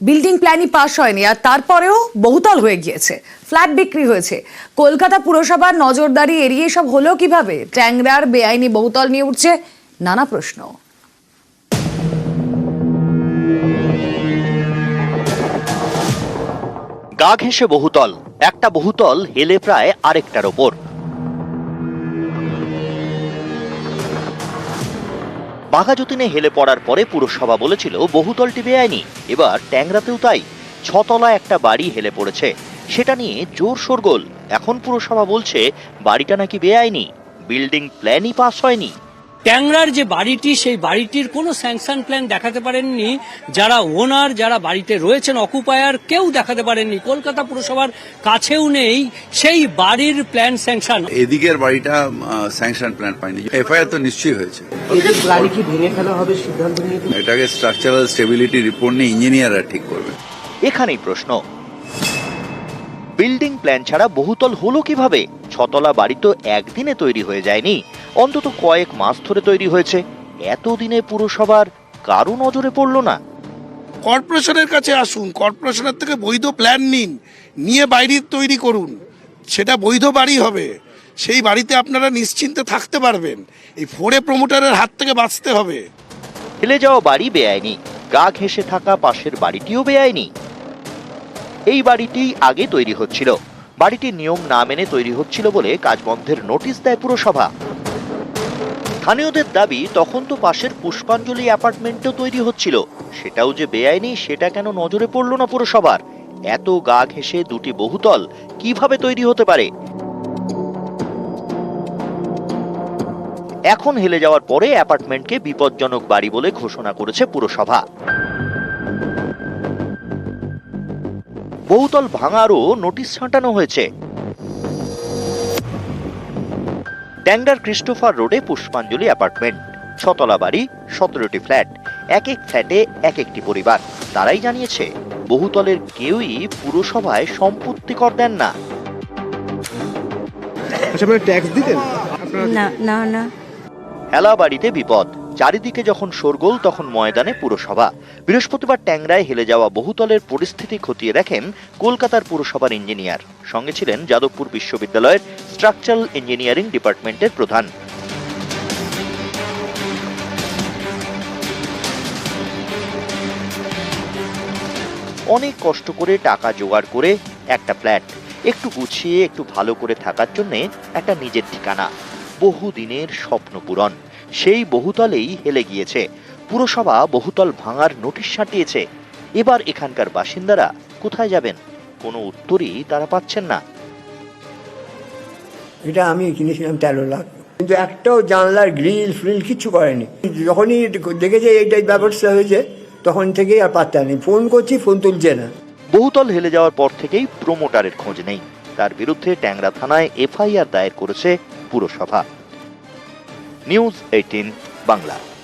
Building প্ল্যানই pass হয়নি, আর তারপরেও বহুতল হয়ে গিয়েছে, ফ্ল্যাট বিক্রি হয়েছে। কলকাতা পুরসভার নজরদারি এড়িয়ে সব হলো কিভাবে? ট্যাংরার বেআইনি বহুতল নিয়ে উঠছে নানা প্রশ্ন। গা ঘেঁষে বহুতল, একটা বহুতল হেলে প্রায় আরেকটার ওপর। বাঘাযতীনে হেলে পড়ার পরে পুরসভা বলেছিল বহুতলটি বেআইনি। এবার ট্যাংরাতেও তাই, 6 তলা একটা বাড়ি হেলে পড়েছে, সেটা নিয়ে জোর শোরগোল। এখন পুরসভা বলছে বাড়িটা নাকি বেআইনি, বিল্ডিং প্ল্যানই পাস হয়নি। ট্যাংরার যে বাড়িটি, সেই বাড়িটির কোনো স্যাংশন প্ল্যান দেখাতে পারেননি যারা ওনার, যারা বাড়িতে রয়েছেন অকুপায়ার, কেউ দেখাতে পারেননি। কলকাতা পুরসভার কাছেও নেই সেই বাড়ির প্ল্যান স্যাংশন। এদিকের বাড়িটা স্যাংশন প্ল্যান পায়নি, এফআইআর তো নিশ্চয়ই হয়েছে। বাড়ি কি ভেঙে ফেলা হবে সিদ্ধান্ত নিয়ে? এটাকে স্ট্রাকচারাল স্টেবিলিটি রিপোর্ট নিয়ে ইঞ্জিনিয়াররা ঠিক করবে। এখানেই প্রশ্ন, বিল্ডিং প্ল্যান ছাড়া বহুতল হলো কিভাবে? 6 তলা বাড়ি তো একদিনে তৈরি হয়ে যায়নি, অন্তত কয়েক মাস ধরে তৈরি হয়েছে। এতদিনে পুরসভার কারো নজরে পড়লো না? কর্পোরেশনের কাছে আসুন, কর্পোরেশনের থেকে বৈধ প্ল্যান নিন, নিয়ে বাইরে তৈরি করুন, সেটা বৈধ বাড়ি হবে। সেই বাড়িতে আপনারা নিশ্চিন্তে থাকতে পারবেন। এই ফোরে প্রমোটারের হাত থেকে বাঁচতে হবে। হেলে যাওয়া বাড়ি বেআইনি, গা ঘেঁষে থাকা পাশের বাড়িটিও বেআইনি। এই বাড়িটি আগে তৈরি হচ্ছিল, বাড়িটির নিয়ম না মেনে তৈরি হচ্ছিল বলে কাজ বন্ধের নোটিশ দেয় পুরসভা। স্থানীয়দের দাবি, তখন তো পাশের পুষ্পাঞ্জলি অ্যাপার্টমেন্টও তৈরি হচ্ছিল, সেটাও যে বেআইনি সেটা কেন নজরে পড়লো না পুরসভার? এত গা ঘেঁষে দুটি বহুতল কিভাবে তৈরি হতে পারে? এখন হেলে যাওয়ার পরে অ্যাপার্টমেন্টকে বিপজ্জনক বাড়ি বলে ঘোষণা করেছে পুরসভা। বহুতল ভাঙারও নোটিশ ছাঁটানো হয়েছে। ট্যাংরার ক্রিস্টোফার রোডে পুষ্পাঞ্জলি অ্যাপার্টমেন্ট, 6 তলা বাড়ি, 17টি ফ্ল্যাট, এক এক ফ্ল্যাটে এক একটি পরিবার। তারাই জানিয়েছে বহুতলের কেউই পুরসভায় সম্পত্তি কর দেন না। ট্যাক্স দিতেন না না না। হেলা বাড়িতে বিপদ, চারিদিকে যখন শোরগোল তখন ময়দানে পুরসভা। বৃহস্পতিবার ট্যাংরায় হেলে যাওয়া বহুতলের পরিস্থিতি খতিয়ে দেখেন কলকাতার পুরসভার ইঞ্জিনিয়ার, সঙ্গে ছিলেন যাদবপুর বিশ্ববিদ্যালয়ের স্ট্রাকচারাল ইঞ্জিনিয়ারিং ডিপার্টমেন্টের প্রধান। অনেক কষ্ট করে টাকা জোগাড় করে একটা ফ্ল্যাট, একটু গুছিয়ে একটু ভালো করে থাকার জন্য একটা নিজের ঠিকানা, বহুদিনের স্বপ্ন পূরণ, সেই বহুতলেই হেলে গিয়েছে। পুরসভা বহুতল ভাঙার নোটিশ ছাঁটিয়েছে। এবার এখানকার বাসিন্দারা কোথায় যাবেন? কোনো উত্তরই তারা পাচ্ছেন না। এটা আমি কিনেছিলাম 13 লাখ, কিন্তু একটাও জানলার গ্রিল ফ্রিল কিছু করেনি। যখনই দেখেছে এইটাই ব্যবস্থা হয়েছে তখন থেকেই আর পাত্তা নেই। ফোন করছি, ফোন তুলছে না। বহুতল হেলে যাওয়ার পর থেকেই প্রমোটারের খোঁজ নেই। তার বিরুদ্ধে ট্যাংরা থানায় এফআইআর দায়ের করেছে পুরসভা। নিউজ 18 বাংলা।